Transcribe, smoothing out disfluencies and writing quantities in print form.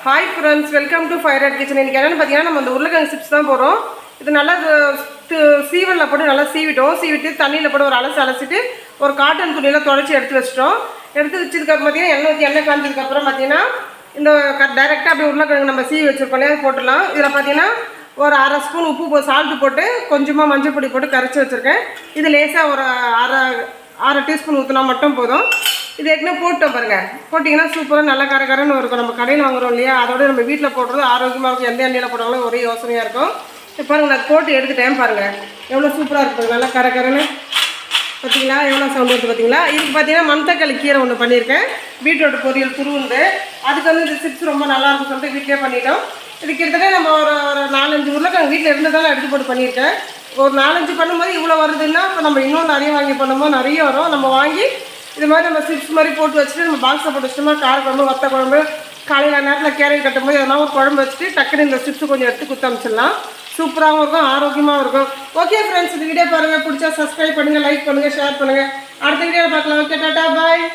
Hi friends, welcome to fire at kitchen. இன்றைக்கி என்னென்னு பார்த்தீங்கன்னா, நம்ம அந்த உருளைக்கிழங்கு சிப்ஸ் தான் போகிறோம். இது நல்லா சீவனில் போட்டு நல்லா சீவிட்டு தண்ணியில் போட்டு ஒரு அலசிட்டு ஒரு காட்டன் துணியில் தொடச்சி எடுத்து வச்சிட்டோம். எடுத்து வச்சதுக்கப்புறம் பார்த்தீங்கன்னா எண்ணெய் காய்ச்சதுக்கப்புறம் பார்த்தீங்கன்னா இந்த டைரெக்டாக அப்படியே உருளைக்கிழங்கு நம்ம சீவி வச்சுருக்கோம் இல்லையா, அது போட்டுடலாம். இதில் பார்த்தீங்கன்னா ஒரு அரை ஸ்பூன் உப்பு சால்ட்டு போட்டு கொஞ்சமாக மஞ்சள் பொடி போட்டு கரைச்சி வச்சுருக்கேன். இது லேசாக ஒரு அரை டீஸ்பூன் ஊற்றினா மட்டும் போதும். இது ஏற்கனவே போட்டோம் பாருங்கள். போட்டிங்கன்னா சூப்பராக நல்லா கரகரன்னு இருக்கும். நம்ம கடையில் வாங்குறோம் இல்லையா, அதோட நம்ம வீட்டில் போடுறது ஆரோக்கியமாக இருக்கும். எந்த எண்ணெயில் போட்டாலும் ஒரே யோசனையாக இருக்கும். இப்போ பாருங்கள், நான் போட்டு எடுத்துட்டேன் பாருங்கள், எவ்வளோ சூப்பராக இருக்கும். நல்லா கரகரன்னு பார்த்தீங்களா, எவ்வளோ சவுண்ட் வருது பார்த்தீங்களா. இதுக்கு பார்த்தீங்கன்னா மணத்தக்காளி கீரை ஒன்று பண்ணியிருக்கேன். பீட்ரூட் பொரியல் துருவுண்டு. அதுக்கு வந்து இந்த சிப்ஸ் ரொம்ப நல்லாயிருக்கும் சொல்லிட்டு வீட்டிலே பண்ணிட்டோம். இது கிட்டத்தட்ட நம்ம ஒரு 4-5 உருளைக்கிழங்கு வீட்டில் இருந்து தான் எடுத்து போட்டு பண்ணியிருக்கேன். ஒரு 4-5 பண்ணும்போது இவ்வளோ வருதுன்னா, இப்போ நம்ம இன்னும் நிறைய வாங்கி பண்ணும்போது நிறைய வரும். நம்ம வாங்கி இது மாதிரி நம்ம சிப்ஸ் மாதிரி போட்டு வச்சுட்டு நம்ம பாக்ஸில் போட்டு வச்சிட்டோம்னா காரக்குழம்பு வத்த குழம்பு காலையில் நேரத்தில் கேரட் கட்டும்போது எதனா ஒரு குழம்பு வச்சுட்டு டக்குன்னு இந்த சிப்ஸ் கொஞ்சம் எடுத்து குத்த அமைச்சிடலாம். சூப்பராகவும் இருக்கும், ஆரோக்கியமாகவும் இருக்கும். ஓகே ஃப்ரெண்ட்ஸ், இந்த வீடியோ பாருங்கள், பிடிச்சா சப்ஸ்கிரைப் பண்ணுங்கள், லைக் பண்ணுங்கள், ஷேர் பண்ணுங்கள். அடுத்த வீடியோவில் பார்க்கலாம். ஓகே, டாடா, பாய்.